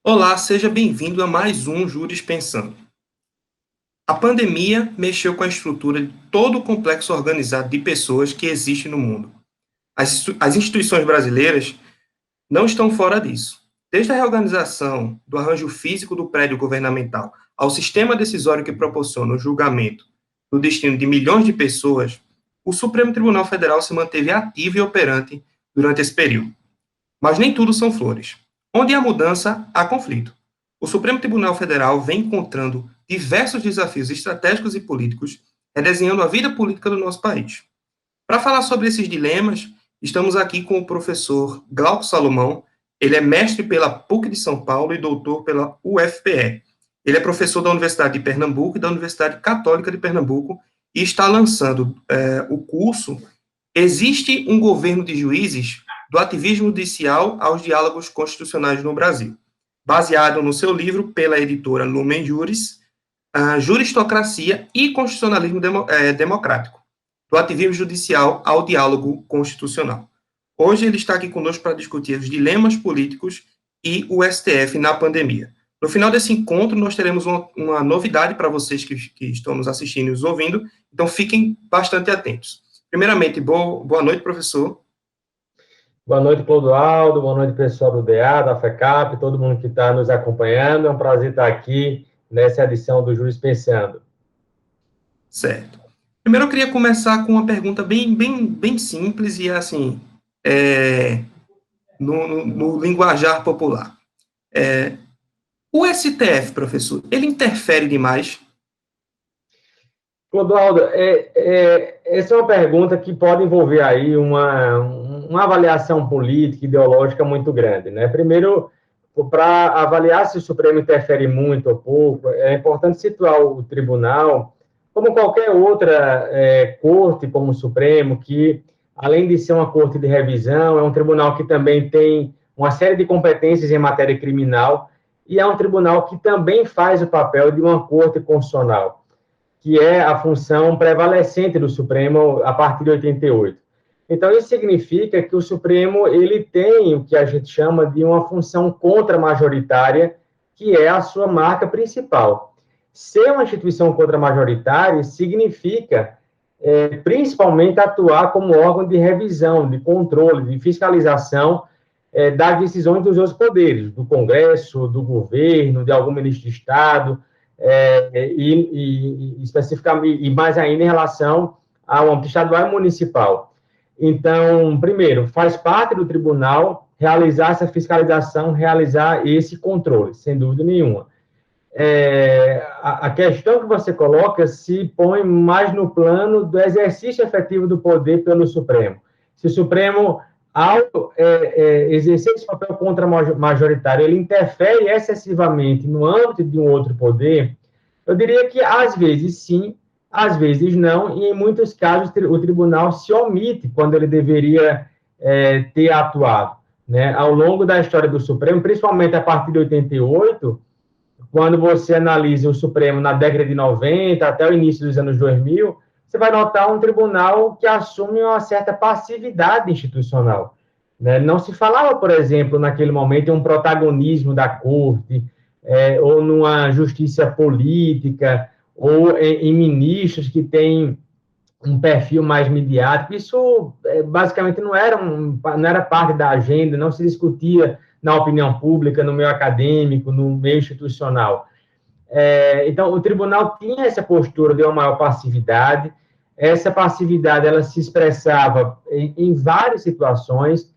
Olá, seja bem-vindo a mais um Júris Pensando. A pandemia mexeu com a estrutura de todo o complexo organizado de pessoas que existe no mundo. As instituições brasileiras não estão fora disso. Desde a reorganização do arranjo físico do prédio governamental ao sistema decisório que proporciona o julgamento do destino de milhões de pessoas, o Supremo Tribunal Federal se manteve ativo e operante durante esse período. Mas nem tudo são flores. Onde há mudança, há conflito. O Supremo Tribunal Federal vem encontrando diversos desafios estratégicos e políticos, redesenhando a vida política do nosso país. Para falar sobre esses dilemas, estamos aqui com o professor Glauco Salomão. Ele é mestre pela PUC de São Paulo e doutor pela UFPE. Ele é professor da Universidade de Pernambuco e da Universidade Católica de Pernambuco e está lançando o curso Existe um Governo de Juízes? Do ativismo judicial aos diálogos constitucionais no Brasil, baseado no seu livro pela editora Lumen Juris, Juristocracia e Constitucionalismo Democrático, do ativismo judicial ao diálogo constitucional. Hoje ele está aqui conosco para discutir os dilemas políticos e o STF na pandemia. No final desse encontro, nós teremos uma novidade para vocês que estão nos assistindo e nos ouvindo, então fiquem bastante atentos. Primeiramente, boa noite, professor. Boa noite, Clodoaldo. Boa noite, pessoal do DA, da FECAP, todo mundo que está nos acompanhando. É um prazer estar aqui nessa edição do Júris Pensando. Certo. Primeiro, eu queria começar com uma pergunta bem simples e, assim, no linguajar popular. O STF, professor, ele interfere demais? Clodoaldo, essa é uma pergunta que pode envolver aí uma avaliação política, ideológica muito grande, né? Primeiro, para avaliar se o Supremo interfere muito ou pouco, é importante situar o tribunal como qualquer outra corte, como o Supremo, que, além de ser uma corte de revisão, é um tribunal que também tem uma série de competências em matéria criminal e é um tribunal que também faz o papel de uma corte constitucional, que é a função prevalecente do Supremo a partir de 88. Então, isso significa que o Supremo ele tem o que a gente chama de uma função contramajoritária, que é a sua marca principal. Ser uma instituição contramajoritária significa, principalmente, atuar como órgão de revisão, de controle, de fiscalização das decisões dos outros poderes, do Congresso, do governo, de algum ministro de Estado, especificamente, e mais ainda em relação ao âmbito estadual e municipal. Então, primeiro, faz parte do tribunal realizar essa fiscalização, realizar esse controle, sem dúvida nenhuma. A questão que você coloca se põe mais no plano do exercício efetivo do poder pelo Supremo. Se o Supremo, ao exercer esse papel contra-majoritário, ele interfere excessivamente no âmbito de um outro poder, eu diria que, às vezes, sim, às vezes não, e em muitos casos o tribunal se omite quando ele deveria ter atuado. Né? Ao longo da história do Supremo, principalmente a partir de 88, quando você analisa o Supremo na década de 90 até o início dos anos 2000, você vai notar um tribunal que assume uma certa passividade institucional. Né? Não se falava, por exemplo, naquele momento, em um protagonismo da corte, ou numa justiça política, ou em ministros que têm um perfil mais midiático. Isso, basicamente, não era parte da agenda, não se discutia na opinião pública, no meio acadêmico, no meio institucional. Então, o tribunal tinha essa postura de uma maior passividade. Essa passividade ela se expressava em várias situações.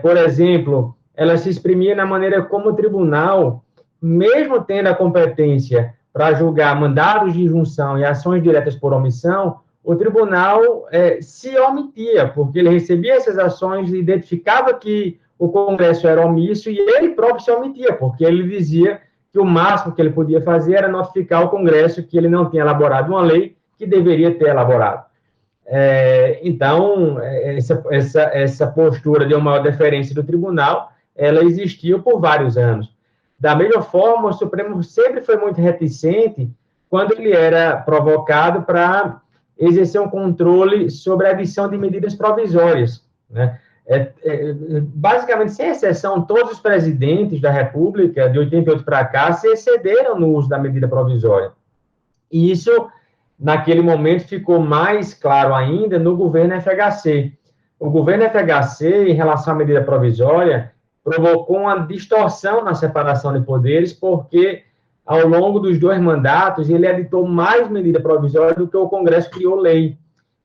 Por exemplo, ela se exprimia na maneira como o tribunal, mesmo tendo a competência para julgar mandados de injunção e ações diretas por omissão, o tribunal se omitia, porque ele recebia essas ações, identificava que o Congresso era omisso e ele próprio se omitia, porque ele dizia que o máximo que ele podia fazer era notificar o Congresso que ele não tinha elaborado uma lei que deveria ter elaborado. Então, essa postura de uma maior deferência do tribunal, ela existiu por vários anos. Da mesma forma, o Supremo sempre foi muito reticente quando ele era provocado para exercer um controle sobre a edição de medidas provisórias, né? basicamente, sem exceção, todos os presidentes da República, de 88 para cá, se excederam no uso da medida provisória. E isso, naquele momento, ficou mais claro ainda no governo FHC. O governo FHC, em relação à medida provisória, provocou uma distorção na separação de poderes, porque, ao longo dos 2 mandatos, ele editou mais medida provisória do que o Congresso criou lei.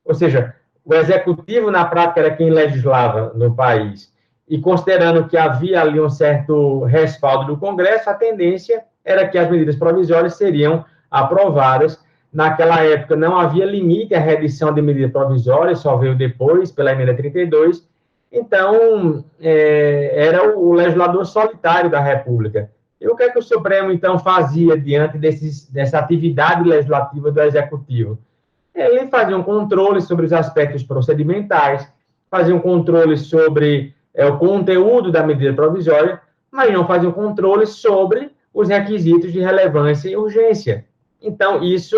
Ou seja, o Executivo, na prática, era quem legislava no país. E considerando que havia ali um certo respaldo do Congresso, a tendência era que as medidas provisórias seriam aprovadas. Naquela época, não havia limite à reedição de medida provisória, só veio depois, pela emenda 32. Então, era o legislador solitário da República. E o que é que o Supremo, então, fazia diante dessa atividade legislativa do Executivo? Ele fazia um controle sobre os aspectos procedimentais, fazia um controle sobre o conteúdo da medida provisória, mas não fazia um controle sobre os requisitos de relevância e urgência. Então, isso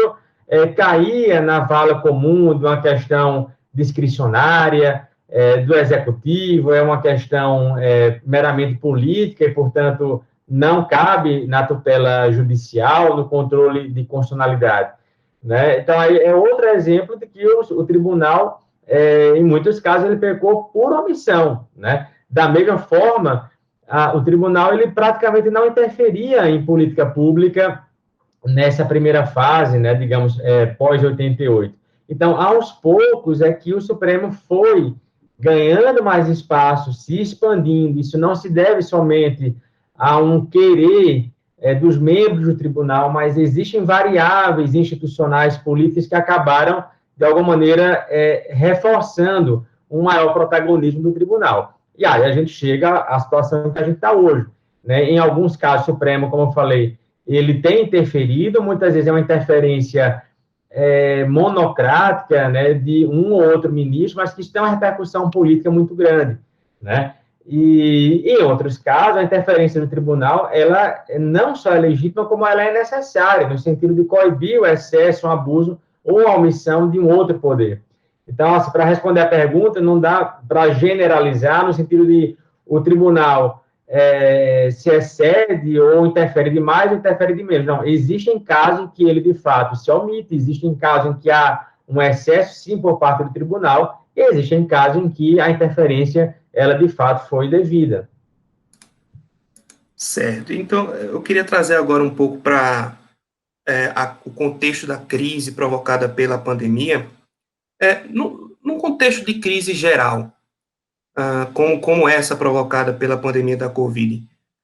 caía na vala comum de uma questão discricionária do Executivo, é uma questão meramente política e, portanto, não cabe na tutela judicial, no controle de constitucionalidade. Né? Então, aí é outro exemplo de que o tribunal, em muitos casos, ele pecou por omissão. Né? Da mesma forma, o tribunal ele praticamente não interferia em política pública nessa primeira fase, né, digamos, pós-88. Então, aos poucos, é que o Supremo foi ganhando mais espaço, se expandindo. Isso não se deve somente a um querer dos membros do tribunal, mas existem variáveis institucionais políticas que acabaram, de alguma maneira, reforçando um maior protagonismo do tribunal. E aí a gente chega à situação que a gente está hoje. Né? Em alguns casos, o Supremo, como eu falei, ele tem interferido, muitas vezes é uma interferência monocrática, né, de um ou outro ministro, mas que isso tem uma repercussão política muito grande. Né? E, em outros casos, a interferência do tribunal, ela não só é legítima, como ela é necessária, no sentido de coibir o excesso, o abuso ou a omissão de um outro poder. Então, assim, para responder a pergunta, não dá para generalizar no sentido de o tribunal se excede ou interfere demais ou interfere de menos. Não, existem casos em que ele, de fato, se omite, existem casos em que há um excesso, sim, por parte do tribunal, e existem casos em que a interferência, ela, de fato, foi devida. Certo. Então, eu queria trazer agora um pouco para o contexto da crise provocada pela pandemia. Num contexto de crise geral, como essa provocada pela pandemia da Covid,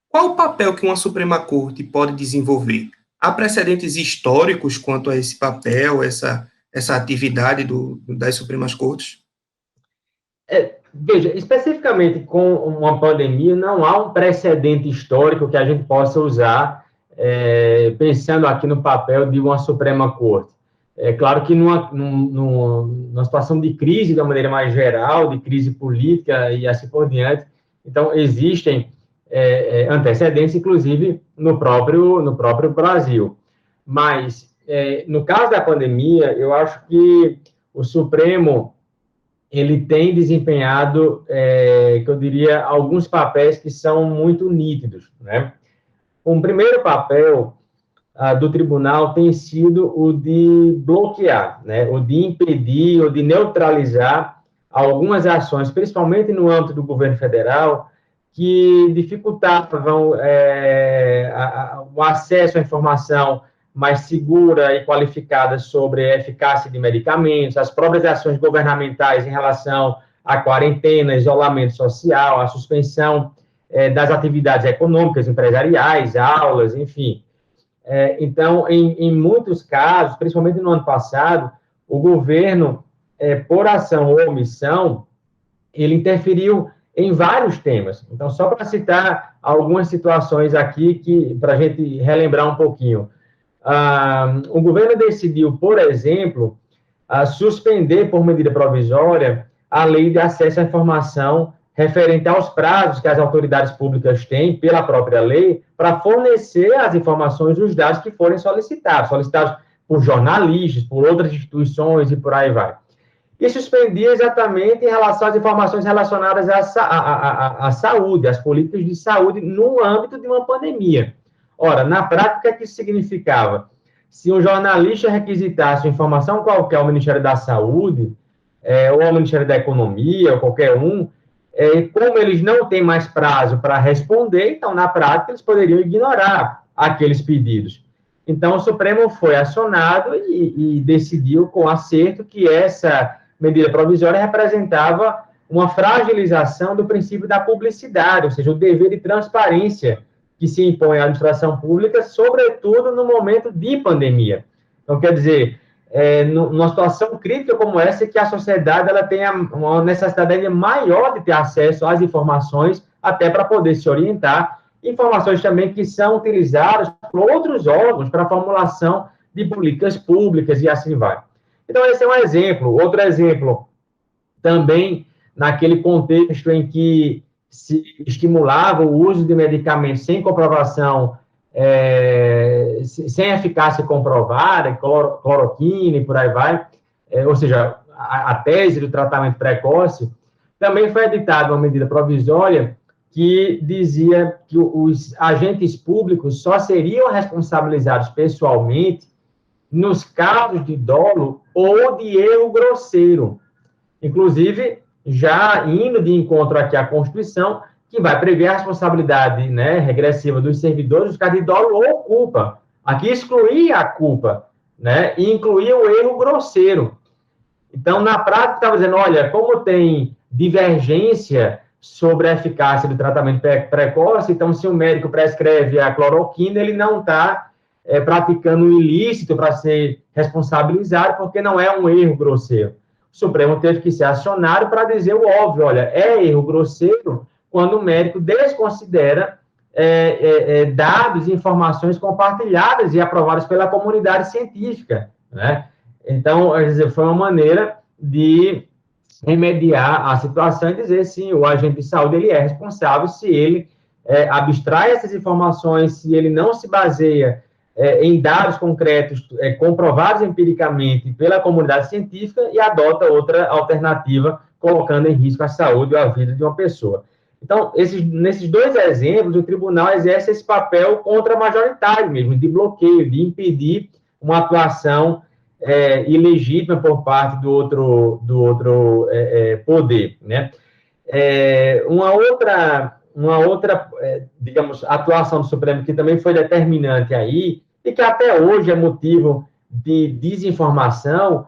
qual o papel que uma Suprema Corte pode desenvolver? Há precedentes históricos quanto a esse papel, essa atividade das Supremas Cortes? Veja, especificamente com uma pandemia, não há um precedente histórico que a gente possa usar, pensando aqui no papel de uma Suprema Corte. É claro que numa situação de crise, de uma maneira mais geral, de crise política e assim por diante, então existem antecedentes, inclusive, no próprio Brasil. Mas, no caso da pandemia, eu acho que o Supremo ele tem desempenhado, que eu diria, alguns papéis que são muito nítidos. Né? Um primeiro papel do tribunal tem sido o de bloquear, né? O de impedir, ou de neutralizar algumas ações, principalmente no âmbito do governo federal, que dificultavam o acesso à informação mais segura e qualificada sobre a eficácia de medicamentos, as próprias ações governamentais em relação à quarentena, isolamento social, a suspensão das atividades econômicas, empresariais, aulas, enfim. Então, em muitos casos, principalmente no ano passado, o governo, por ação ou omissão, ele interferiu em vários temas. Então, só para citar algumas situações aqui, para a gente relembrar um pouquinho. O governo decidiu, por exemplo, suspender por medida provisória a lei de acesso à informação referente aos prazos que as autoridades públicas têm, pela própria lei, para fornecer as informações, os dados que forem solicitados por jornalistas, por outras instituições e por aí vai. e suspendia exatamente em relação às informações relacionadas à saúde, às políticas de saúde no âmbito de uma pandemia. Ora, na prática, o que isso significava? Se um jornalista requisitasse informação qualquer ao Ministério da Saúde, ou ao Ministério da Economia, ou qualquer um, como eles não têm mais prazo para responder, então, na prática, eles poderiam ignorar aqueles pedidos. Então, o Supremo foi acionado e decidiu com acerto que essa medida provisória representava uma fragilização do princípio da publicidade, ou seja, o dever de transparência que se impõe à administração pública, sobretudo no momento de pandemia. Então, quer dizer, numa situação crítica como essa, que a sociedade ela tenha uma necessidade ainda maior de ter acesso às informações, até para poder se orientar, informações também que são utilizadas por outros órgãos para a formulação de políticas públicas e assim vai. Então, esse é um exemplo. Outro exemplo, também naquele contexto em que se estimulava o uso de medicamentos sem comprovação, sem eficácia comprovada, cloroquina e por aí vai, ou seja, a tese do tratamento precoce, também foi editada uma medida provisória que dizia que os agentes públicos só seriam responsabilizados pessoalmente nos casos de dolo ou de erro grosseiro. Inclusive, já indo de encontro aqui à Constituição, que vai prever a responsabilidade, né, regressiva dos servidores nos casos de dolo ou culpa. Aqui excluía a culpa, né, e incluía o erro grosseiro. Então, na prática, estava dizendo, olha, como tem divergência sobre a eficácia do tratamento precoce, então, se o médico prescreve a cloroquina, ele não está praticando um ilícito para ser responsabilizado, porque não é um erro grosseiro. O Supremo teve que ser acionado para dizer o óbvio, olha, é erro grosseiro quando o médico desconsidera dados e informações compartilhadas e aprovadas pela comunidade científica, né? Então, quer dizer, foi uma maneira de remediar a situação e dizer, sim, o agente de saúde ele é responsável se ele abstrai essas informações, se ele não se baseia em dados concretos comprovados empiricamente pela comunidade científica e adota outra alternativa, colocando em risco a saúde ou a vida de uma pessoa. Então, nesses dois exemplos, o tribunal exerce esse papel contra-majoritário mesmo, de bloqueio, de impedir uma atuação ilegítima por parte do outro poder, né? Uma outra, digamos, atuação do Supremo que também foi determinante aí, e que até hoje é motivo de desinformação,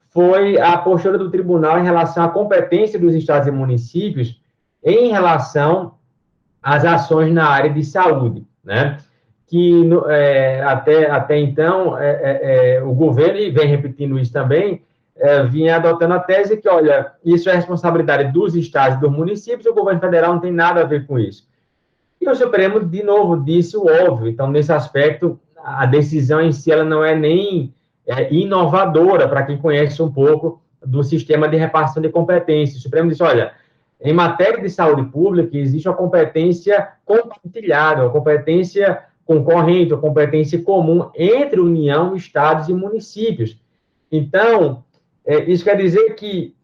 foi a postura do tribunal em relação à competência dos estados e municípios em relação às ações na área de saúde, né? Que até então, o governo, e vem repetindo isso também, vinha adotando a tese que, olha, isso é responsabilidade dos estados e dos municípios, o governo federal não tem nada a ver com isso. E o Supremo, de novo, disse o óbvio. Então, nesse aspecto, a decisão em si ela não é nem inovadora para quem conhece um pouco do sistema de repartição de competências. O Supremo disse, olha, em matéria de saúde pública, existe uma competência compartilhada, uma competência concorrente, uma competência comum entre União, estados e municípios. Então, isso quer dizer que,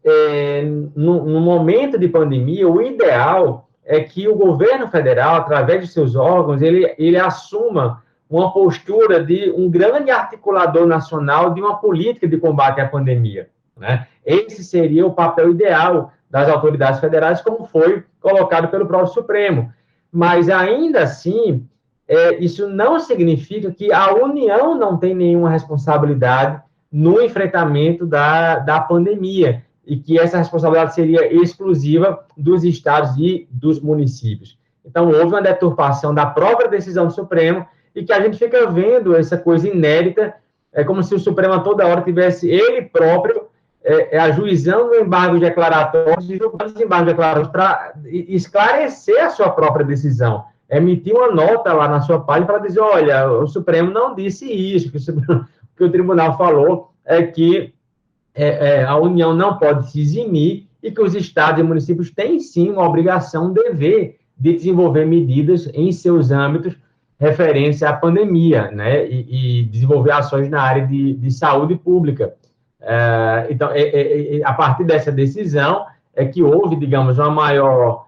no momento de pandemia, o ideal é que o governo federal, através de seus órgãos, ele assuma uma postura de um grande articulador nacional de uma política de combate à pandemia, né? Esse seria o papel ideal das autoridades federais, como foi colocado pelo próprio Supremo. Mas, ainda assim, isso não significa que a União não tem nenhuma responsabilidade no enfrentamento da pandemia, e que essa responsabilidade seria exclusiva dos estados e dos municípios. Então, houve uma deturpação da própria decisão do Supremo, e que a gente fica vendo essa coisa inédita, como se o Supremo a toda hora tivesse ele próprio ajuizando o embargo declaratório e julgando os embargos declaratórios para esclarecer a sua própria decisão. Emitir uma nota lá na sua página para dizer, olha, o Supremo não disse isso, que o tribunal falou é que a União não pode se eximir e que os estados e municípios têm, sim, uma obrigação, um dever de desenvolver medidas em seus âmbitos referentes à pandemia, né, e desenvolver ações na área de saúde pública. Então, a partir dessa decisão é que houve, digamos, uma maior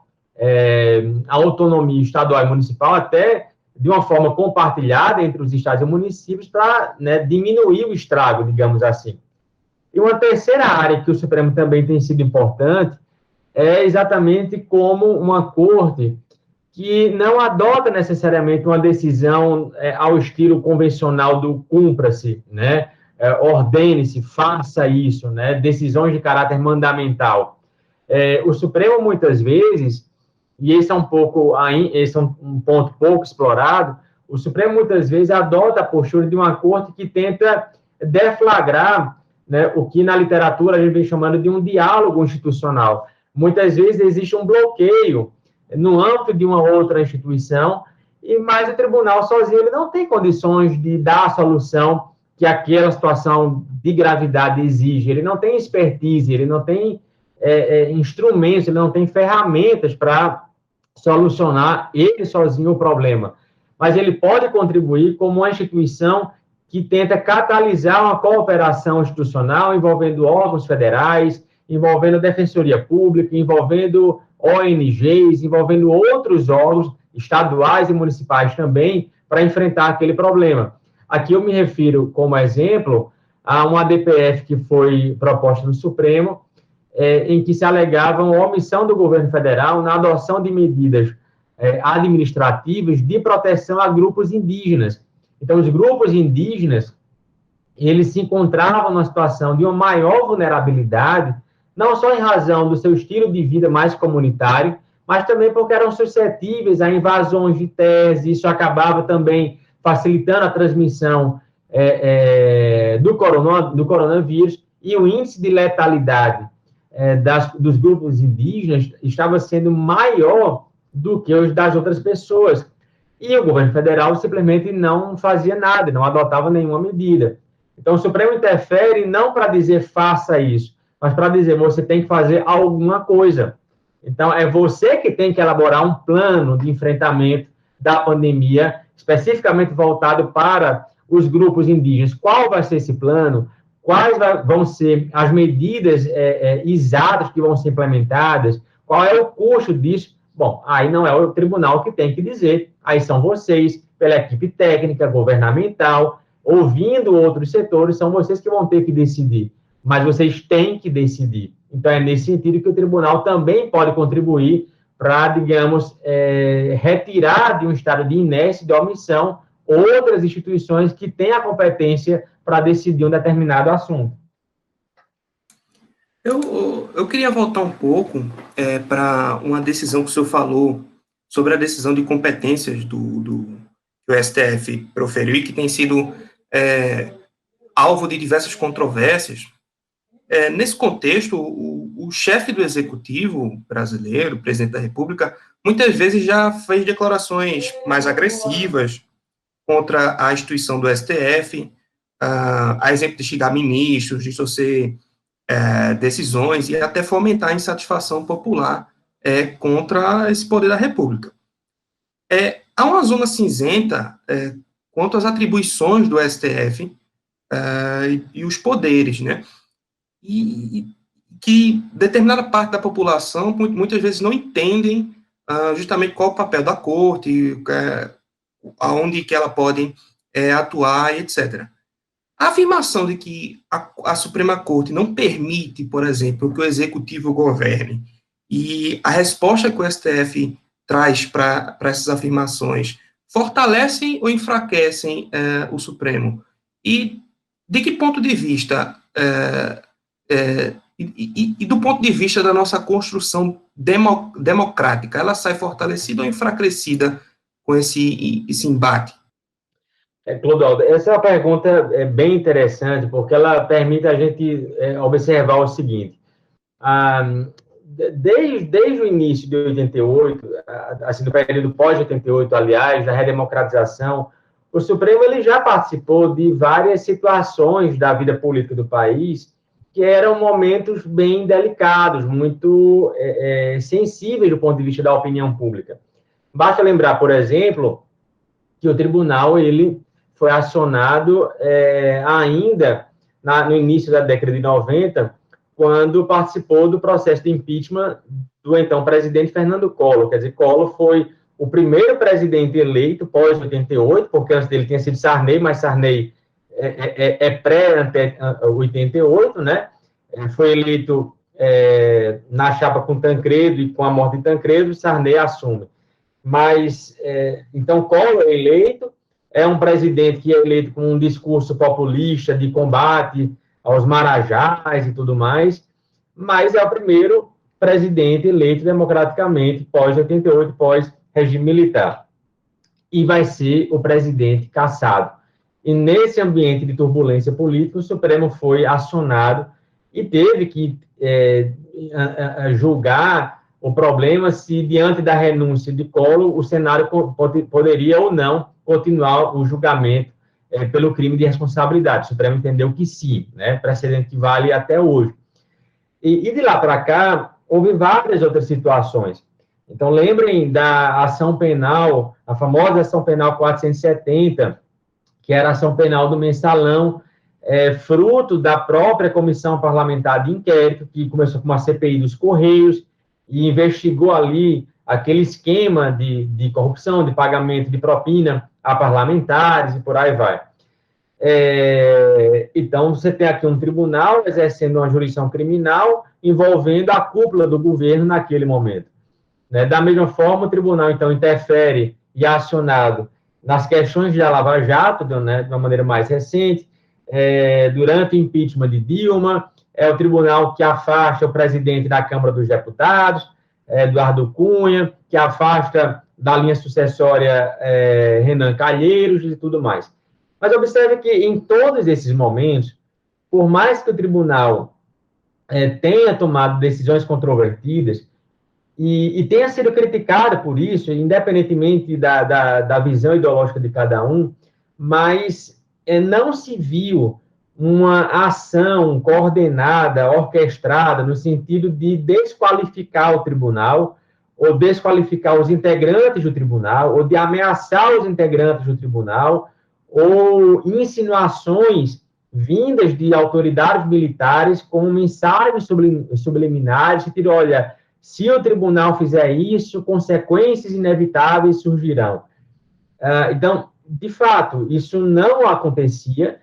autonomia estadual e municipal, até de uma forma compartilhada entre os estados e municípios, para, né, diminuir o estrago, digamos assim. E uma terceira área que o Supremo também tem sido importante é exatamente como uma corte que não adota necessariamente uma decisão ao estilo convencional do cumpra-se, né? Ordene-se, faça isso, né? Decisões de caráter mandamental. O Supremo, muitas vezes, e esse é um ponto pouco explorado, o Supremo, muitas vezes, adota a postura de uma corte que tenta deflagrar, né, o que na literatura a gente vem chamando de um diálogo institucional. Muitas vezes existe um bloqueio no âmbito de uma outra instituição, mas o tribunal sozinho ele não tem condições de dar a solução que aquela situação de gravidade exige. Ele não tem expertise, ele não tem instrumentos, ele não tem ferramentas para solucionar ele sozinho o problema. Mas ele pode contribuir como uma instituição que tenta catalisar uma cooperação institucional envolvendo órgãos federais, envolvendo a Defensoria Pública, envolvendo ONGs, envolvendo outros órgãos estaduais e municipais também, para enfrentar aquele problema. Aqui eu me refiro, como exemplo, a uma ADPF que foi proposta no Supremo, em que se alegava uma omissão do governo federal na adoção de medidas administrativas de proteção a grupos indígenas. Então, os grupos indígenas, eles se encontravam numa situação de uma maior vulnerabilidade, não só em razão do seu estilo de vida mais comunitário, mas também porque eram suscetíveis a invasões de terras, isso acabava também facilitando a transmissão do coronavírus, e o índice de letalidade dos grupos indígenas estava sendo maior do que os das outras pessoas. E o governo federal simplesmente não fazia nada, não adotava nenhuma medida. Então, o Supremo interfere não para dizer faça isso, mas para dizer você tem que fazer alguma coisa. Então, é você que tem que elaborar um plano de enfrentamento da pandemia, especificamente voltado para os grupos indígenas. Qual vai ser esse plano? Quais vão ser as medidas exatas que vão ser implementadas? Qual é o custo disso? Bom, aí não é o tribunal que tem que dizer, aí são vocês, pela equipe técnica, governamental, ouvindo outros setores, são vocês que vão ter que decidir, mas vocês têm que decidir. Então, é nesse sentido que o tribunal também pode contribuir para, digamos, retirar de um estado de inércia, de omissão, outras instituições que têm a competência para decidir um determinado assunto. Eu queria voltar um pouco para uma decisão que o senhor falou sobre a decisão de competências que o STF proferiu e que tem sido alvo de diversas controvérsias. Nesse contexto, o chefe do Executivo brasileiro, o presidente da República, muitas vezes já fez declarações mais agressivas contra a instituição do STF, a exemplo de xingar ministros, de torcer decisões e até fomentar a insatisfação popular contra esse poder da República. Há uma zona cinzenta quanto às atribuições do STF e os poderes, né? E que determinada parte da população muitas vezes não entendem justamente qual é o papel da corte, aonde que ela pode atuar, etc. A afirmação de que a Suprema Corte não permite, por exemplo, que o Executivo governe, e a resposta que o STF traz para essas afirmações, fortalecem ou enfraquecem o Supremo? E de que ponto de vista, e do ponto de vista da nossa construção democrática, ela sai fortalecida ou enfraquecida com esse embate? Clodoaldo, essa é uma pergunta bem interessante, porque ela permite a gente observar o seguinte. Desde o início de 88, assim, do período pós-88, aliás, da redemocratização, o Supremo ele já participou de várias situações da vida política do país que eram momentos bem delicados, muito sensíveis do ponto de vista da opinião pública. Basta lembrar, por exemplo, que o tribunal ele foi acionado ainda no início da década de 90, quando participou do processo de impeachment do então presidente Fernando Collor. Quer dizer, Collor foi o primeiro presidente eleito pós-88, porque antes dele tinha sido Sarney, mas Sarney é pré-88, né? Foi eleito na chapa com Tancredo, e com a morte de Tancredo, Sarney assume. Mas, então, Collor é eleito, é um presidente que é eleito com um discurso populista de combate aos marajás e tudo mais, mas é o primeiro presidente eleito democraticamente pós-88, pós-regime militar. E vai ser o presidente cassado. E nesse ambiente de turbulência política, o Supremo foi acionado e teve que julgar o problema se, diante da renúncia de Collor, o Senado poderia ou não continuar o julgamento pelo crime de responsabilidade. O Supremo entendeu que sim, né? Precedente que vale até hoje. E de lá para cá, houve várias outras situações. Então, lembrem da ação penal, a famosa ação penal 470, que era a ação penal do mensalão, fruto da própria comissão parlamentar de inquérito, que começou com uma CPI dos Correios, e investigou ali aquele esquema de corrupção, de pagamento de propina a parlamentares, e por aí vai. Então, você tem aqui um tribunal exercendo uma jurisdição criminal, envolvendo a cúpula do governo naquele momento. Né? Da mesma forma, o tribunal, então, interfere e é acionado nas questões da Lava Jato, né, de uma maneira mais recente, durante o impeachment de Dilma, é o tribunal que afasta o presidente da Câmara dos Deputados, Eduardo Cunha, que afasta da linha sucessória Renan Calheiros e tudo mais. Mas observe que em todos esses momentos, por mais que o tribunal tenha tomado decisões controvertidas e tenha sido criticado por isso, independentemente da visão ideológica de cada um, mas não se viu uma ação coordenada, orquestrada, no sentido de desqualificar o tribunal, ou desqualificar os integrantes do tribunal, ou de ameaçar os integrantes do tribunal, ou insinuações vindas de autoridades militares com mensagens subliminares, que dizem, olha, se o tribunal fizer isso, consequências inevitáveis surgirão. Então, de fato, isso não acontecia,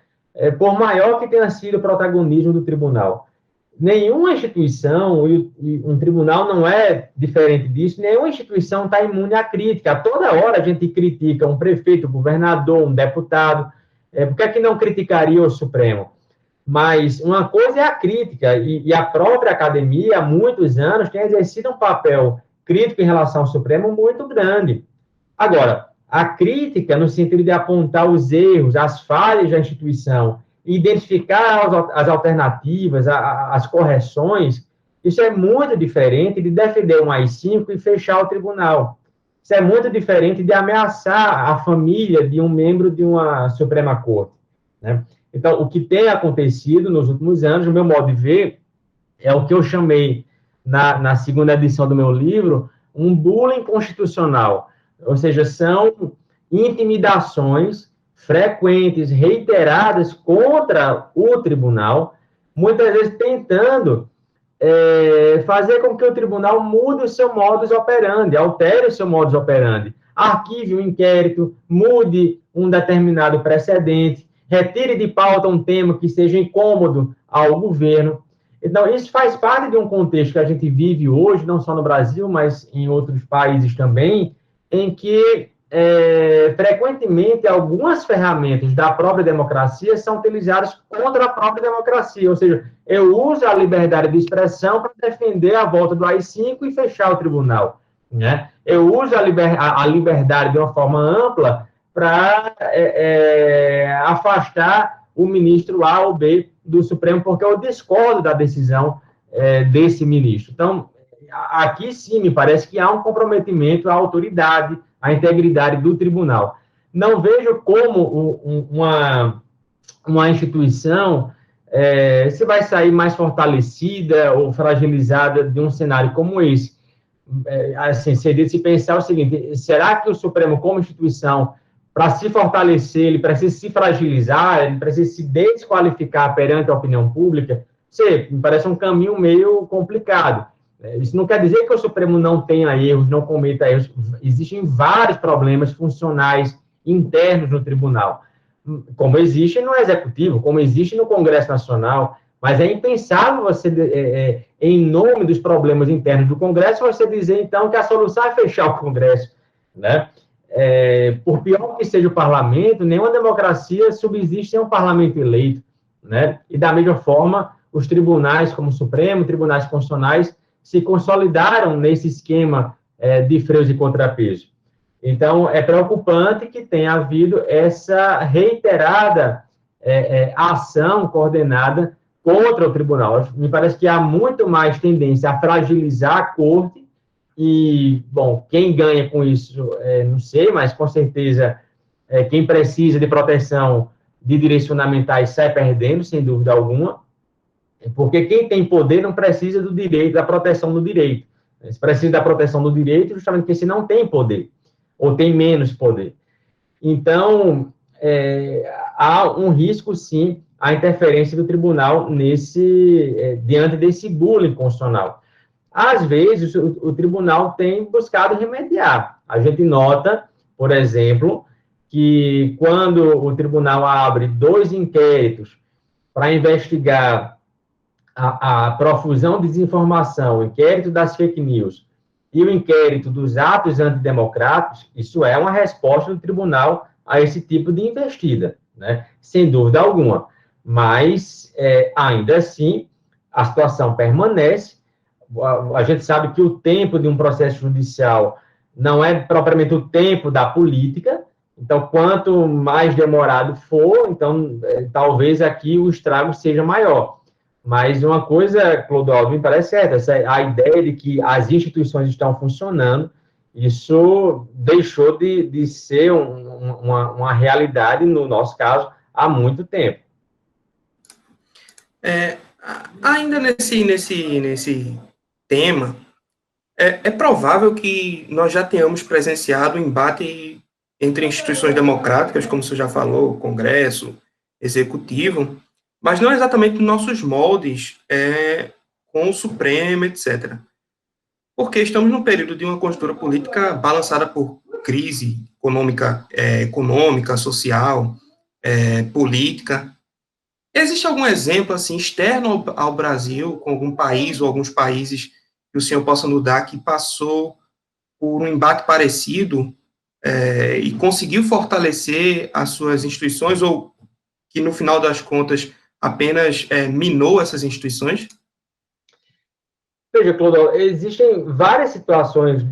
por maior que tenha sido o protagonismo do tribunal. Nenhuma instituição, e um tribunal não é diferente disso, nenhuma instituição está imune à crítica. A toda hora a gente critica um prefeito, um governador, um deputado. Por que é que não criticaria o Supremo? Mas uma coisa é a crítica, e a própria academia, há muitos anos, tem exercido um papel crítico em relação ao Supremo muito grande. Agora, a crítica, no sentido de apontar os erros, as falhas da instituição, identificar as alternativas, as correções, isso é muito diferente de defender um AI-5 e fechar o tribunal. Isso é muito diferente de ameaçar a família de um membro de uma Suprema Corte, né? Então, o que tem acontecido nos últimos anos, no meu modo de ver, é o que eu chamei, na segunda edição do meu livro, um bullying constitucional. Ou seja, são intimidações frequentes, reiteradas contra o tribunal, muitas vezes tentando fazer com que o tribunal mude o seu modus operandi, altere o seu modus operandi, arquive um inquérito, mude um determinado precedente, retire de pauta um tema que seja incômodo ao governo. Então, isso faz parte de um contexto que a gente vive hoje, não só no Brasil, mas em outros países também, em que, frequentemente, algumas ferramentas da própria democracia são utilizadas contra a própria democracia. Ou seja, eu uso a liberdade de expressão para defender a volta do AI-5 e fechar o tribunal, né? Eu uso a liberdade de uma forma ampla para afastar o ministro A ou B do Supremo, porque eu discordo da decisão desse ministro. Então, aqui sim, me parece que há um comprometimento à autoridade, à integridade do tribunal. Não vejo como uma instituição se vai sair mais fortalecida ou fragilizada de um cenário como esse. Assim, seria de se pensar o seguinte, será que o Supremo, como instituição, para se fortalecer, ele precisa se fragilizar, ele precisa se desqualificar perante a opinião pública, me parece um caminho meio complicado. Isso não quer dizer que o Supremo não tenha erros, não cometa erros. Existem vários problemas funcionais internos no tribunal, como existe no Executivo, como existe no Congresso Nacional, mas é impensável você, em nome dos problemas internos do Congresso, você dizer, então, que a solução é fechar o Congresso, né? Por pior que seja o parlamento, nenhuma democracia subsiste sem um parlamento eleito, né? E, da mesma forma, os tribunais, como o Supremo, tribunais constitucionais, se consolidaram nesse esquema de freios e contrapeso. Então, é preocupante que tenha havido essa reiterada ação coordenada contra o tribunal. Me parece que há muito mais tendência a fragilizar a corte e, bom, quem ganha com isso, não sei, mas com certeza quem precisa de proteção de direitos fundamentais sai perdendo, sem dúvida alguma, porque quem tem poder não precisa do direito, da proteção do direito. Se precisa da proteção do direito justamente porque se não tem poder, ou tem menos poder. Então, há um risco, sim, à interferência do tribunal diante desse bullying constitucional. Às vezes, o tribunal tem buscado remediar. A gente nota, por exemplo, que quando o tribunal abre 2 inquéritos para investigar a profusão de desinformação, o inquérito das fake news e o inquérito dos atos antidemocráticos, isso é uma resposta do tribunal a esse tipo de investida, né? Sem dúvida alguma. Mas, ainda assim, a situação permanece. A gente sabe que o tempo de um processo judicial não é propriamente o tempo da política, então, quanto mais demorado for, então, talvez aqui o estrago seja maior. Mas uma coisa, Clodoaldo, me parece certa, a ideia de que as instituições estão funcionando, isso deixou de ser uma realidade, no nosso caso, há muito tempo. Ainda nesse tema, é provável que nós já tenhamos presenciado um embate entre instituições democráticas, como você já falou, Congresso, Executivo, mas não exatamente nos nossos moldes, com o Supremo, etc. Porque estamos num período de uma conjuntura política balançada por crise econômica, social, política. Existe algum exemplo assim externo ao Brasil, com algum país ou alguns países que o senhor possa nos dar que passou por um embate parecido e conseguiu fortalecer as suas instituições ou que no final das contas apenas minou essas instituições? Veja, Clodô, existem várias situações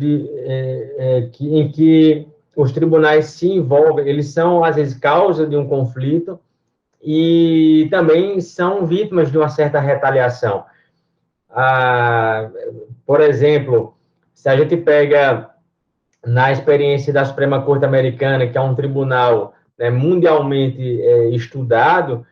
em que os tribunais se envolvem, eles são, às vezes, causa de um conflito e também são vítimas de uma certa retaliação. Por exemplo, se a gente pega na experiência da Suprema Corte Americana, que é um tribunal mundialmente estudado,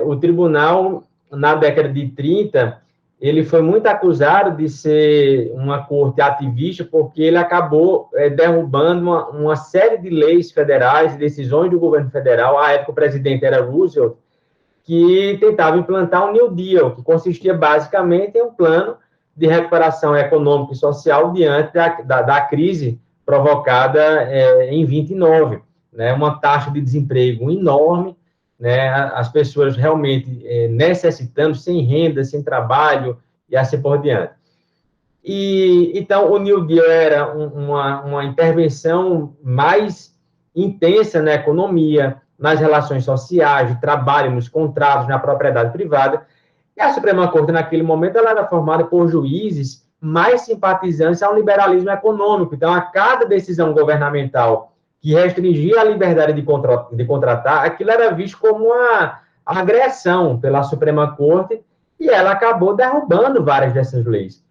o tribunal, na década de 30, ele foi muito acusado de ser uma corte ativista, porque ele acabou derrubando uma série de leis federais e decisões do governo federal. À época, o presidente era Roosevelt, que tentava implantar um New Deal, que consistia basicamente em um plano de recuperação econômica e social diante da crise provocada em 29, né? Uma taxa de desemprego enorme, né? As pessoas realmente necessitando, sem renda, sem trabalho, e assim por diante. Então, o New Deal era uma intervenção mais intensa na economia, nas relações sociais, de trabalho, nos contratos, na propriedade privada. E a Suprema Corte, naquele momento, ela era formada por juízes mais simpatizantes ao liberalismo econômico. Então, a cada decisão governamental que restringia a liberdade de contratar, aquilo era visto como uma agressão pela Suprema Corte, e ela acabou derrubando várias dessas leis.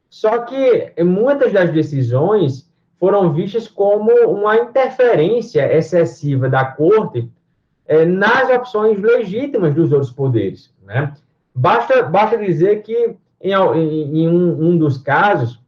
Só que muitas das decisões foram vistas como uma interferência excessiva da Corte nas opções legítimas dos outros poderes, né? Basta dizer que, em um dos casos,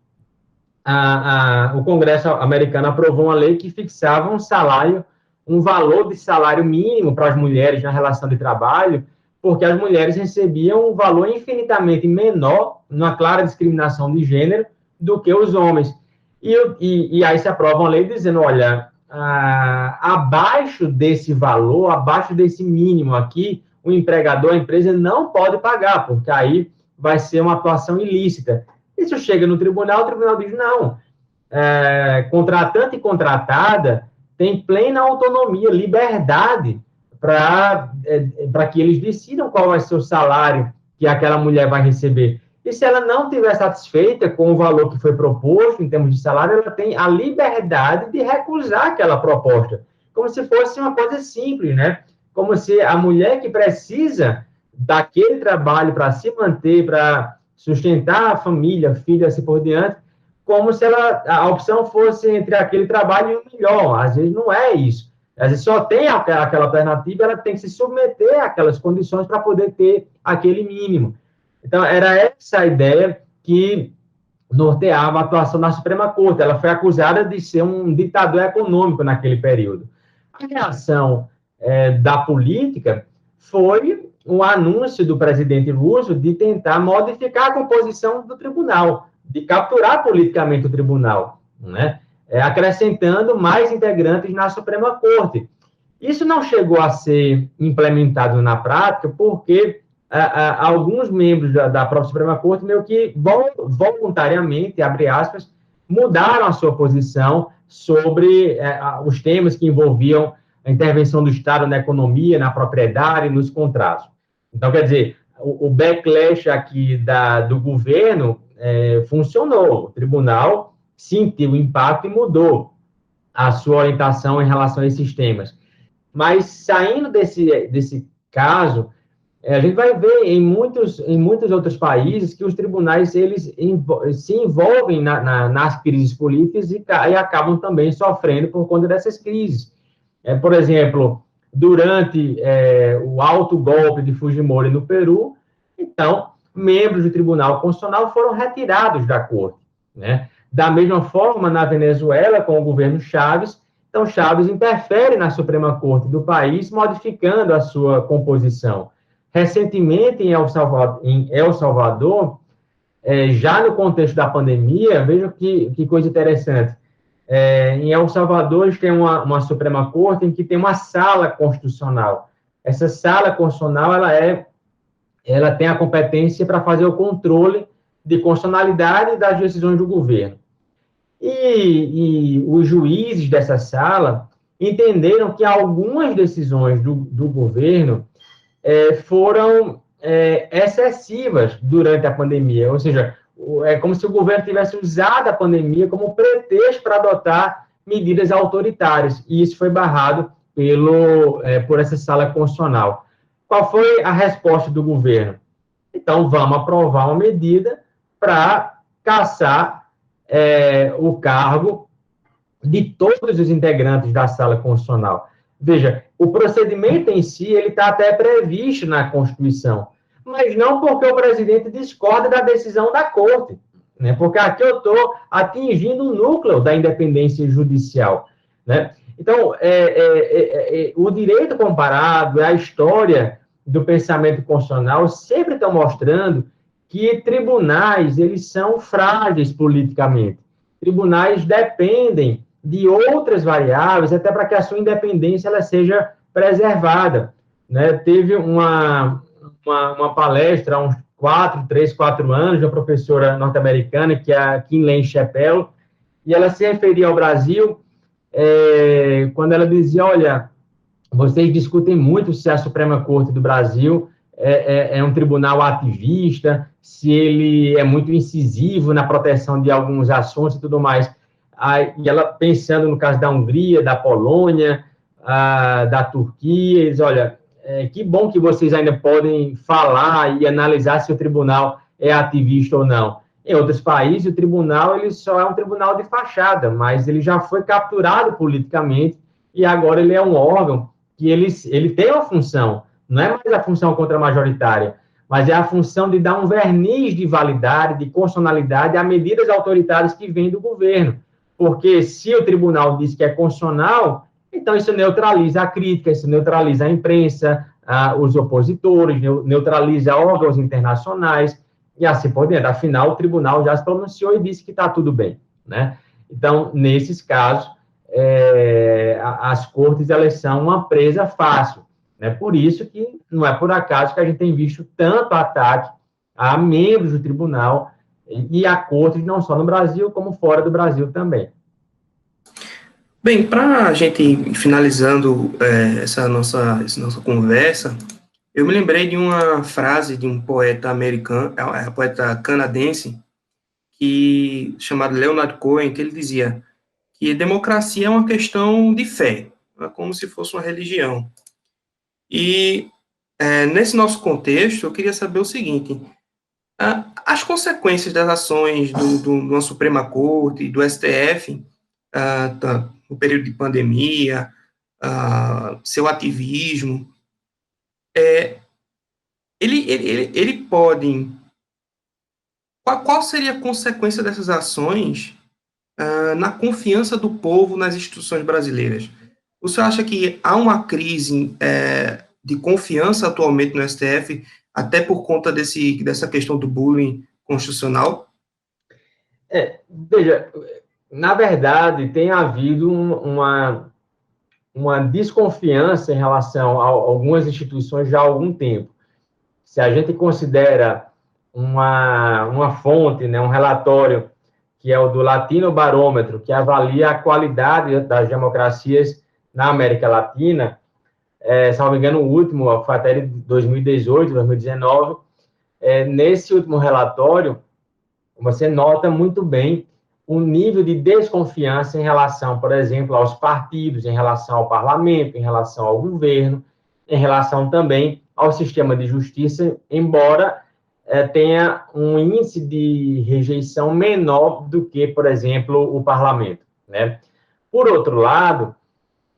o Congresso americano aprovou uma lei que fixava um salário um valor de salário mínimo para as mulheres na relação de trabalho, porque as mulheres recebiam um valor infinitamente menor, numa clara discriminação de gênero, do que os homens. E aí se aprova uma lei dizendo, olha, abaixo desse valor, abaixo desse mínimo aqui, o empregador, a empresa não pode pagar, porque aí vai ser uma atuação ilícita. Isso chega no tribunal, o tribunal diz, não, contratante e contratada têm plena autonomia, liberdade para que eles decidam qual vai ser o salário que aquela mulher vai receber. E se ela não estiver satisfeita com o valor que foi proposto em termos de salário, ela tem a liberdade de recusar aquela proposta, como se fosse uma coisa simples, né? Como se a mulher que precisa daquele trabalho para se manter, para sustentar a família, filha, assim por diante, como se a opção fosse entre aquele trabalho e o melhor. Às vezes não é isso. Às vezes só tem aquela alternativa, ela tem que se submeter àquelas condições para poder ter aquele mínimo. Então, era essa a ideia que norteava a atuação da Suprema Corte. Ela foi acusada de ser um ditador econômico naquele período. A reação da política foi o anúncio do presidente russo de tentar modificar a composição do tribunal, de capturar politicamente o tribunal, né? Acrescentando mais integrantes na Suprema Corte. Isso não chegou a ser implementado na prática porque alguns membros da própria Suprema Corte meio que voluntariamente, abre aspas, mudaram a sua posição sobre os temas que envolviam a intervenção do Estado na economia, na propriedade, nos contratos. Então, quer dizer, o backlash aqui do governo funcionou. O tribunal sentiu o impacto e mudou a sua orientação em relação a esses temas. Mas, saindo desse caso, a gente vai ver em muitos outros países que os tribunais eles se envolvem nas crises políticas e acabam também sofrendo por conta dessas crises. Por exemplo, durante o alto golpe de Fujimori no Peru, então, membros do Tribunal Constitucional foram retirados da corte, né? Da mesma forma, na Venezuela, com o governo Chávez, então Chávez interfere na Suprema Corte do país, modificando a sua composição. Recentemente, em El Salvador, já no contexto da pandemia, vejam que coisa interessante. Em El Salvador, eles têm uma Suprema Corte em que tem uma sala constitucional. Essa sala constitucional, ela tem a competência para fazer o controle de constitucionalidade das decisões do governo. E os juízes dessa sala entenderam que algumas decisões do governo foram excessivas durante a pandemia, ou seja, é como se o governo tivesse usado a pandemia como pretexto para adotar medidas autoritárias, e isso foi barrado por essa sala constitucional. Qual foi a resposta do governo? Então, vamos aprovar uma medida para cassar o cargo de todos os integrantes da sala constitucional. Veja, o procedimento em si, ele está até previsto na Constituição, mas não porque o presidente discorda da decisão da Corte, né? Porque aqui eu estou atingindo o núcleo da independência judicial, né? Então, o direito comparado, a história do pensamento constitucional sempre estão mostrando que tribunais, eles são frágeis politicamente. Tribunais dependem de outras variáveis, até para que a sua independência ela seja preservada, né? Teve uma palestra há uns 4 anos, de uma professora norte-americana, que é a Kinley Chappell, e ela se referia ao Brasil quando ela dizia, olha, vocês discutem muito se a Suprema Corte do Brasil é um tribunal ativista, se ele é muito incisivo na proteção de alguns assuntos e tudo mais. E ela, pensando no caso da Hungria, da Polônia, da Turquia, eles, olha, que bom que vocês ainda podem falar e analisar se o tribunal é ativista ou não. Em outros países, o tribunal ele só é um tribunal de fachada, mas ele já foi capturado politicamente e agora ele é um órgão que ele tem uma função, não é mais a função contra-majoritária, mas é a função de dar um verniz de validade, de constitucionalidade a medidas autoritárias que vêm do governo. Porque se o tribunal diz que é constitucional, Então, isso neutraliza a crítica, isso neutraliza a imprensa, os opositores, neutraliza órgãos internacionais, e assim por diante. Afinal, o tribunal já se pronunciou e disse que está tudo bem, né? Então, nesses casos, as cortes, elas são uma presa fácil, né? Por isso que não é por acaso que a gente tem visto tanto ataque a membros do tribunal e a cortes, não só no Brasil, como fora do Brasil também. Bem, para a gente ir finalizando essa nossa conversa, eu me lembrei de uma frase de um poeta americano, poeta canadense, chamado Leonard Cohen, que ele dizia que democracia é uma questão de fé, é como se fosse uma religião. E nesse nosso contexto, eu queria saber o seguinte: as consequências das ações de uma Suprema Corte e do STF no período de pandemia, seu ativismo, ele pode... Qual seria a consequência dessas ações na confiança do povo nas instituições brasileiras? Você acha que há uma crise de confiança atualmente no STF, até por conta dessa questão do bullying constitucional? Veja, na verdade, tem havido uma desconfiança em relação a algumas instituições já há algum tempo. Se a gente considera uma fonte, né, um relatório, que é o do Latino Barômetro, que avalia a qualidade das democracias na América Latina, se não me engano, o último foi até de 2018, 2019, nesse último relatório, você nota muito bem o nível de desconfiança em relação, por exemplo, aos partidos, em relação ao parlamento, em relação ao governo, em relação também ao sistema de justiça, embora tenha um índice de rejeição menor do que, por exemplo, o parlamento, né? Por outro lado,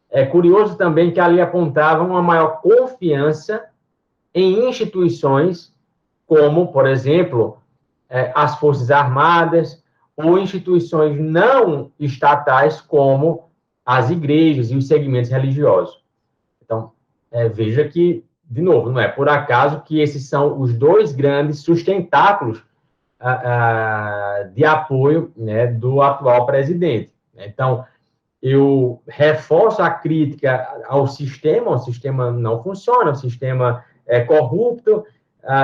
é curioso também que ali apontavam uma maior confiança em instituições como, por exemplo, as Forças Armadas, ou instituições não estatais como as igrejas e os segmentos religiosos. Então, veja que, de novo, não é por acaso que esses são os dois grandes sustentáculos de apoio, né, do atual presidente. Então, eu reforço a crítica ao sistema, o sistema não funciona, o sistema é corrupto,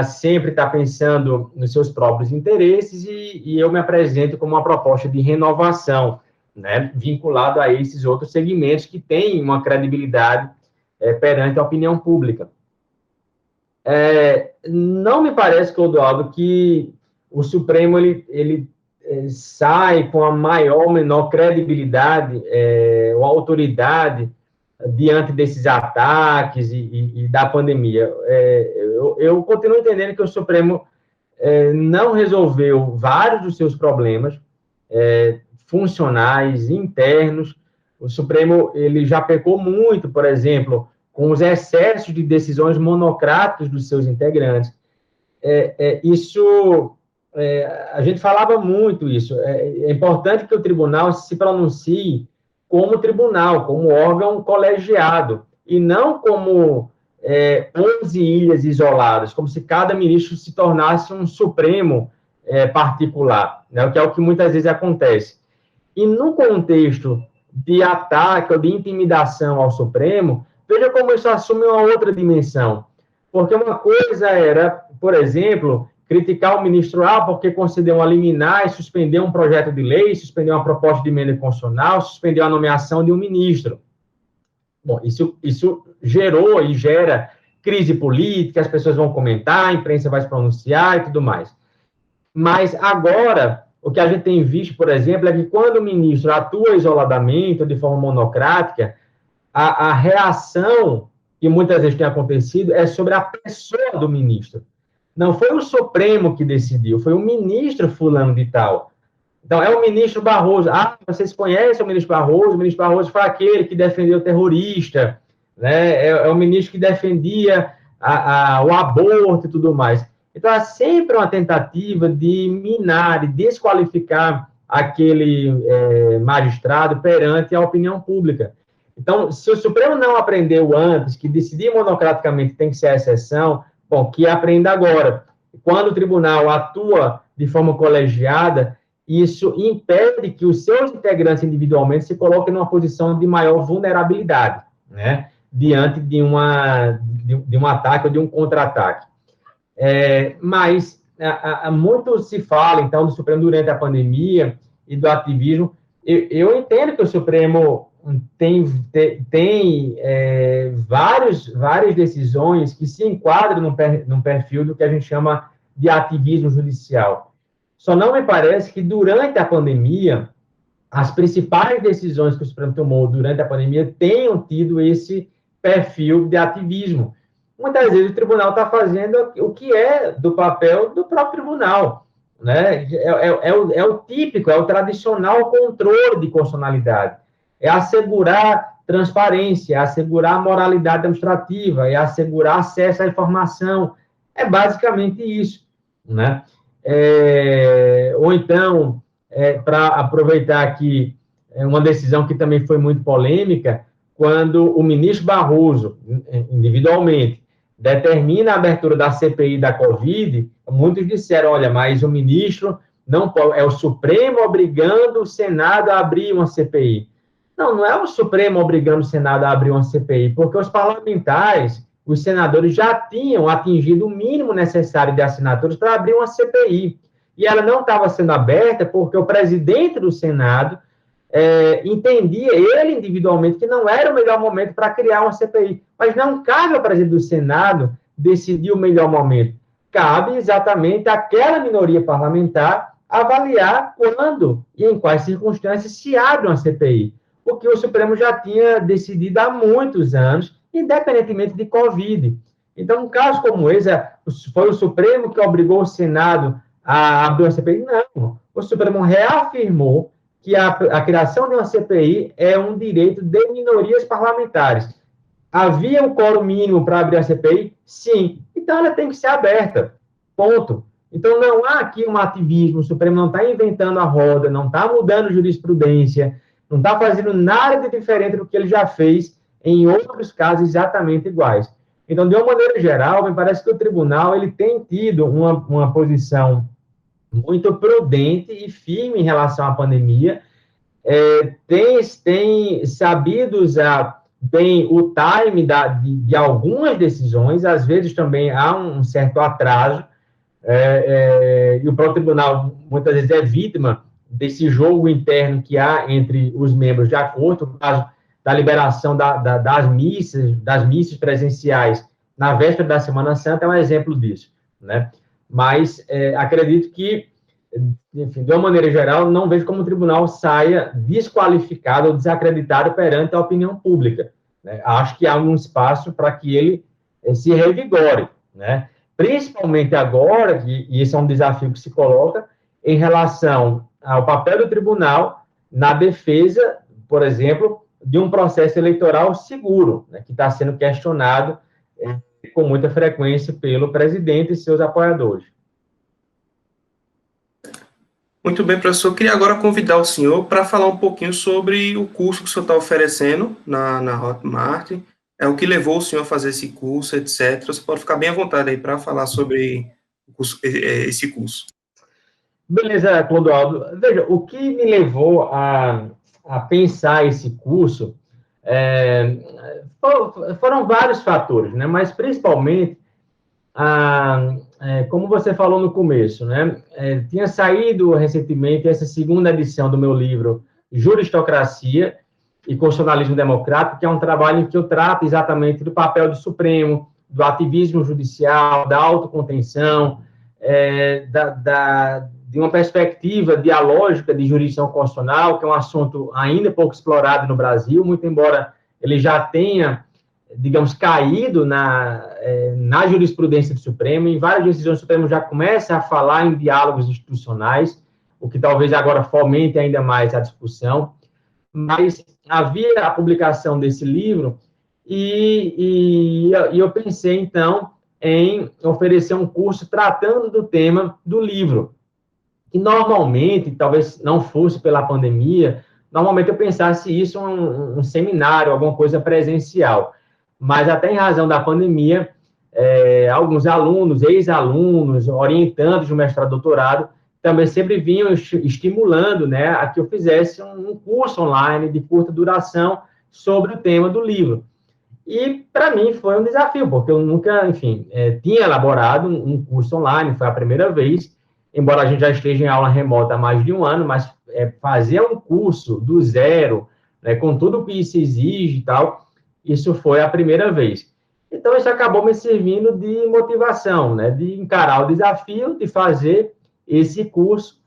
sempre está pensando nos seus próprios interesses, e eu me apresento como uma proposta de renovação, né, vinculado a esses outros segmentos que têm uma credibilidade perante a opinião pública. Não me parece, Clodoaldo, que o Supremo ele sai com a maior ou menor credibilidade ou autoridade diante desses ataques e da pandemia. Eu continuo entendendo que o Supremo não resolveu vários dos seus problemas funcionais, internos. O Supremo ele já pecou muito, por exemplo, com os excessos de decisões monocráticas dos seus integrantes. A gente falava muito isso. É importante que o tribunal se pronuncie como tribunal, como órgão colegiado, e não como 11 ilhas isoladas, como se cada ministro se tornasse um supremo particular, né, que é o que muitas vezes acontece. E no contexto de ataque ou de intimidação ao Supremo, veja como isso assume uma outra dimensão. Porque uma coisa era, por exemplo, criticar o ministro porque concedeu uma liminar e suspendeu um projeto de lei, suspendeu uma proposta de emenda constitucional, suspendeu a nomeação de um ministro. Bom, isso gerou e gera crise política, as pessoas vão comentar, a imprensa vai se pronunciar e tudo mais. Mas agora, o que a gente tem visto, por exemplo, é que quando o ministro atua isoladamente ou de forma monocrática, a reação que muitas vezes tem acontecido é sobre a pessoa do ministro. Não foi o Supremo que decidiu, foi o ministro fulano de tal. Então, é o ministro Barroso. Vocês conhecem o ministro Barroso? O ministro Barroso foi aquele que defendeu o terrorista, né? É o ministro que defendia o aborto e tudo mais. Então, é sempre uma tentativa de minar, de desqualificar aquele magistrado perante a opinião pública. Então, se o Supremo não aprendeu antes que decidir monocraticamente tem que ser a exceção, bom, que aprenda agora. Quando o tribunal atua de forma colegiada, isso impede que os seus integrantes individualmente se coloquem numa posição de maior vulnerabilidade, né, diante de um ataque ou de um contra-ataque. Mas muito se fala, então, do Supremo durante a pandemia e do ativismo. Eu entendo que o Supremo tem várias decisões que se enquadram num perfil do que a gente chama de ativismo judicial. Só não me parece que, durante a pandemia, as principais decisões que o Supremo tomou durante a pandemia tenham tido esse perfil de ativismo. Muitas vezes o tribunal está fazendo o que é do papel do próprio tribunal, né? É o típico, é o tradicional controle de constitucionalidade. É assegurar transparência, é assegurar moralidade demonstrativa, é assegurar acesso à informação. É basicamente isso, né? Ou então, para aproveitar aqui uma decisão que também foi muito polêmica, quando o ministro Barroso, individualmente, determina a abertura da CPI da Covid, muitos disseram, olha, mas o ministro não pode, é o Supremo obrigando o Senado a abrir uma CPI. Não é o Supremo obrigando o Senado a abrir uma CPI, porque os parlamentares, os senadores já tinham atingido o mínimo necessário de assinaturas para abrir uma CPI. E ela não estava sendo aberta porque o presidente do Senado entendia, ele individualmente, que não era o melhor momento para criar uma CPI. Mas não cabe ao presidente do Senado decidir o melhor momento. Cabe exatamente àquela minoria parlamentar avaliar quando e em quais circunstâncias se abre uma CPI. O que o Supremo já tinha decidido há muitos anos, independentemente de Covid. Então, um caso como esse, foi o Supremo que obrigou o Senado a abrir uma CPI? Não. O Supremo reafirmou que a criação de uma CPI é um direito de minorias parlamentares. Havia um quórum mínimo para abrir a CPI? Sim. Então, ela tem que ser aberta. Ponto. Então, não há aqui um ativismo, o Supremo não está inventando a roda, não está mudando jurisprudência, não está fazendo nada de diferente do que ele já fez em outros casos exatamente iguais. Então, de uma maneira geral, me parece que o tribunal ele tem tido uma posição muito prudente e firme em relação à pandemia, tem sabido usar bem o time de algumas decisões, às vezes também há um certo atraso, e o próprio tribunal muitas vezes é vítima desse jogo interno que há entre os membros de acordo, no caso da liberação das missas presenciais na véspera da Semana Santa é um exemplo disso, né? Mas acredito que, enfim, de uma maneira geral, não vejo como o tribunal saia desqualificado ou desacreditado perante a opinião pública, né? Acho que há um espaço para que ele se revigore, né? Principalmente agora, e esse é um desafio que se coloca, em relação ao papel do tribunal na defesa, por exemplo, de um processo eleitoral seguro, né, que está sendo questionado com muita frequência pelo presidente e seus apoiadores. Muito bem, professor. Eu queria agora convidar o senhor para falar um pouquinho sobre o curso que o senhor está oferecendo na Hotmart, o que levou o senhor a fazer esse curso, etc. Você pode ficar bem à vontade aí para falar sobre esse curso. Beleza, Clodoaldo. Veja, o que me levou a pensar esse curso foram vários fatores, né? Mas principalmente, como você falou no começo, né? Tinha saído recentemente essa segunda edição do meu livro Juristocracia e Constitucionalismo Democrático, que é um trabalho em que eu trato exatamente do papel do Supremo, do ativismo judicial, da autocontenção, de uma perspectiva dialógica de jurisdição constitucional, que é um assunto ainda pouco explorado no Brasil, muito embora ele já tenha, digamos, caído na jurisprudência do Supremo. Em várias decisões do Supremo já começa a falar em diálogos institucionais, o que talvez agora fomente ainda mais a discussão. Mas havia a publicação desse livro e eu pensei, então, em oferecer um curso tratando do tema do livro, que normalmente, talvez não fosse pela pandemia, normalmente eu pensasse isso um seminário, alguma coisa presencial. Mas até em razão da pandemia, alguns alunos, ex-alunos, orientandos de mestrado e doutorado, também sempre vinham estimulando, né, a que eu fizesse um curso online de curta duração sobre o tema do livro. E, para mim, foi um desafio, porque eu nunca, enfim, tinha elaborado um curso online, foi a primeira vez, embora a gente já esteja em aula remota há mais de um ano, mas fazer um curso do zero, né, com tudo o que isso exige e tal, isso foi a primeira vez. Então, isso acabou me servindo de motivação, né, de encarar o desafio de fazer esse curso.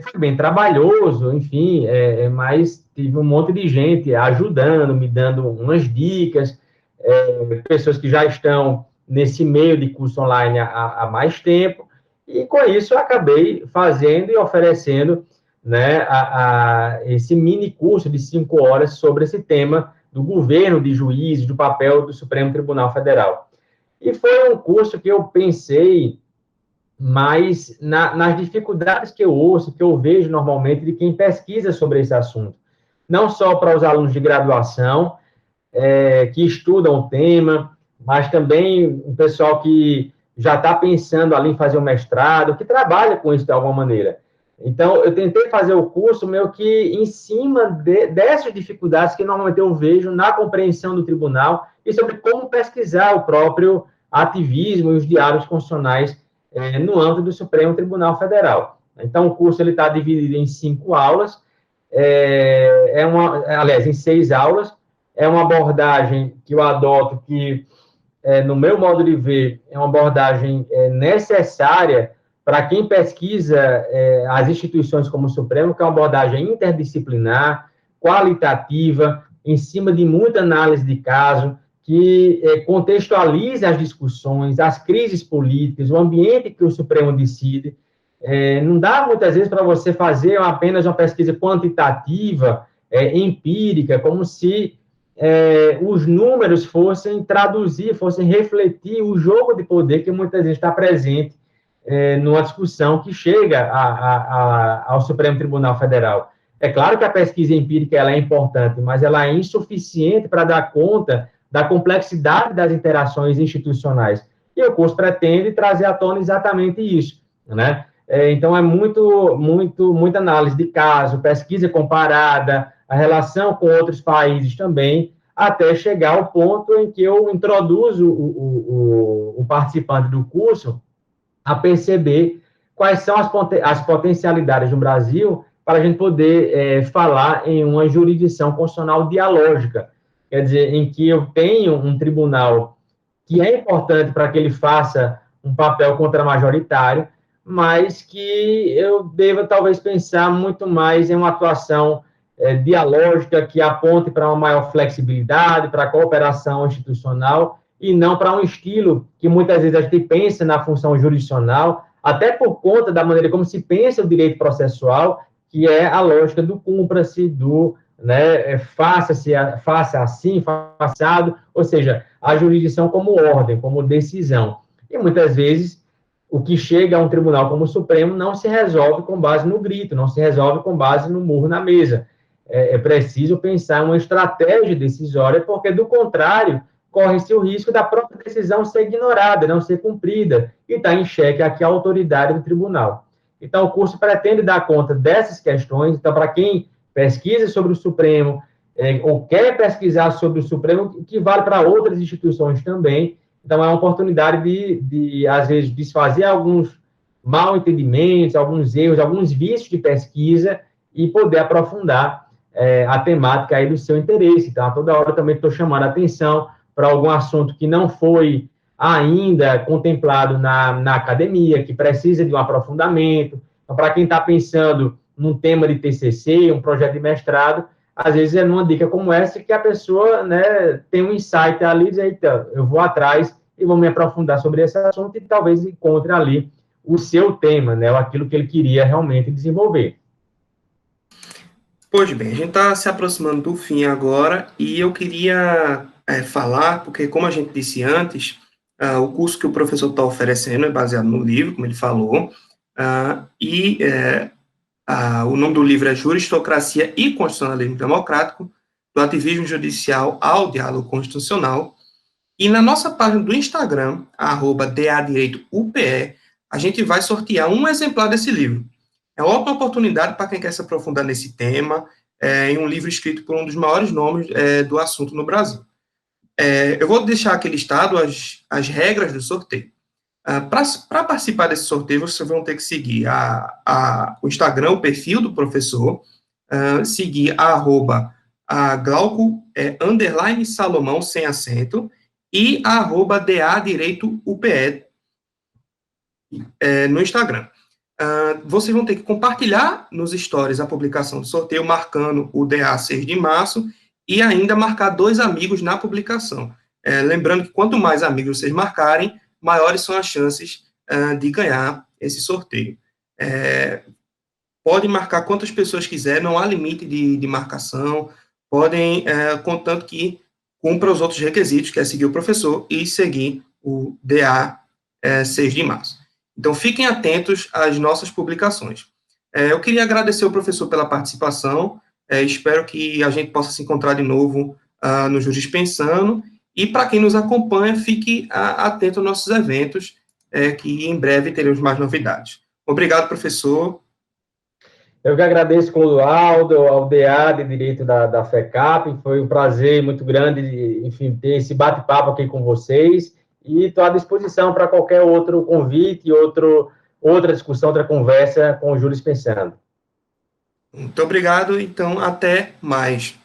Foi bem trabalhoso, enfim, mas tive um monte de gente ajudando, me dando umas dicas, pessoas que já estão nesse meio de curso online há mais tempo, e com isso eu acabei fazendo e oferecendo, né, esse mini curso de 5 horas sobre esse tema do governo de juízes, do papel do Supremo Tribunal Federal. E foi um curso que eu pensei mas nas dificuldades que eu ouço, que eu vejo normalmente de quem pesquisa sobre esse assunto. Não só para os alunos de graduação, que estudam o tema, mas também o pessoal que já está pensando ali em fazer o mestrado, que trabalha com isso de alguma maneira. Então, eu tentei fazer o curso meio que em cima dessas dificuldades que normalmente eu vejo na compreensão do tribunal e sobre como pesquisar o próprio ativismo e os diálogos constitucionais no âmbito do Supremo Tribunal Federal. Então, o curso está dividido em 5 aulas, aliás, em 6 aulas, é uma abordagem que eu adoto que, no meu modo de ver, é uma abordagem necessária para quem pesquisa as instituições como o Supremo, que é uma abordagem interdisciplinar, qualitativa, em cima de muita análise de caso, que contextualiza as discussões, as crises políticas, o ambiente que o Supremo decide. Não dá, muitas vezes, para você fazer apenas uma pesquisa quantitativa, empírica, como se os números fossem traduzir, fossem refletir o jogo de poder que muitas vezes está presente numa discussão que chega ao Supremo Tribunal Federal. É claro que a pesquisa empírica ela é importante, mas ela é insuficiente para dar conta da complexidade das interações institucionais. E o curso pretende trazer à tona exatamente isso, né? Então, muita análise de caso, pesquisa comparada, a relação com outros países também, até chegar ao ponto em que eu introduzo o participante do curso a perceber quais são as potencialidades do Brasil para a gente poder falar em uma jurisdição constitucional dialógica, quer dizer, em que eu tenho um tribunal que é importante para que ele faça um papel contramajoritário, mas que eu deva talvez pensar muito mais em uma atuação dialógica que aponte para uma maior flexibilidade, para a cooperação institucional, e não para um estilo que muitas vezes a gente pensa na função jurisdicional, até por conta da maneira como se pensa o direito processual, que é a lógica do cumpra-se, do faça assim, faça assado, ou seja, a jurisdição como ordem, como decisão. E muitas vezes o que chega a um tribunal como o Supremo não se resolve com base no grito, não se resolve com base no murro na mesa. É preciso pensar uma estratégia decisória, porque, do contrário, corre-se o risco da própria decisão ser ignorada, não ser cumprida, e está em xeque aqui a autoridade do tribunal. Então, o curso pretende dar conta dessas questões. Então, para quem pesquisa sobre o Supremo, ou quer pesquisar sobre o Supremo, que vale para outras instituições também. Então, é uma oportunidade de às vezes, desfazer alguns mal entendimentos, alguns erros, alguns vícios de pesquisa e poder aprofundar a temática aí do seu interesse. Então, toda hora eu também estou chamando a atenção para algum assunto que não foi ainda contemplado na academia, que precisa de um aprofundamento. Então, para quem está pensando num tema de TCC, um projeto de mestrado, às vezes é numa dica como essa que a pessoa, né, tem um insight ali e diz, eita, eu vou atrás e vou me aprofundar sobre esse assunto e talvez encontre ali o seu tema, né, ou aquilo que ele queria realmente desenvolver. Pois bem, a gente está se aproximando do fim agora e eu queria falar, porque como a gente disse antes, o curso que o professor está oferecendo é baseado no livro, como ele falou, e O nome do livro é Juristocracia e Constitucionalismo Democrático, do ativismo judicial ao diálogo constitucional. E na nossa página do Instagram, @DADireitoUPE, a gente vai sortear um exemplar desse livro. É uma ótima oportunidade para quem quer se aprofundar nesse tema, em um livro escrito por um dos maiores nomes do assunto no Brasil. Eu vou deixar aqui listado as regras do sorteio. Para participar desse sorteio, vocês vão ter que seguir o Instagram, o perfil do professor, seguir a Glauco, _ Salomão, sem acento, e @DADireitoUPE no Instagram. Vocês vão ter que compartilhar nos stories a publicação do sorteio, marcando o DA 6 de março, e ainda marcar 2 amigos na publicação. Lembrando que quanto mais amigos vocês marcarem, maiores são as chances de ganhar esse sorteio. Podem marcar quantas pessoas quiser, não há limite de marcação, podem, contanto que cumpra os outros requisitos, que é seguir o professor e seguir o DA 6 de março. Então, fiquem atentos às nossas publicações. Eu queria agradecer ao professor pela participação, espero que a gente possa se encontrar de novo no Juris Pensando, e para quem nos acompanha, fique atento aos nossos eventos, que em breve teremos mais novidades. Obrigado, professor. Eu que agradeço, Clodoaldo, ao DA de Direito da FECAP, foi um prazer muito grande, enfim, ter esse bate-papo aqui com vocês, e estou à disposição para qualquer outro convite, outra discussão, outra conversa com o Juris Pensando. Muito obrigado, então, até mais.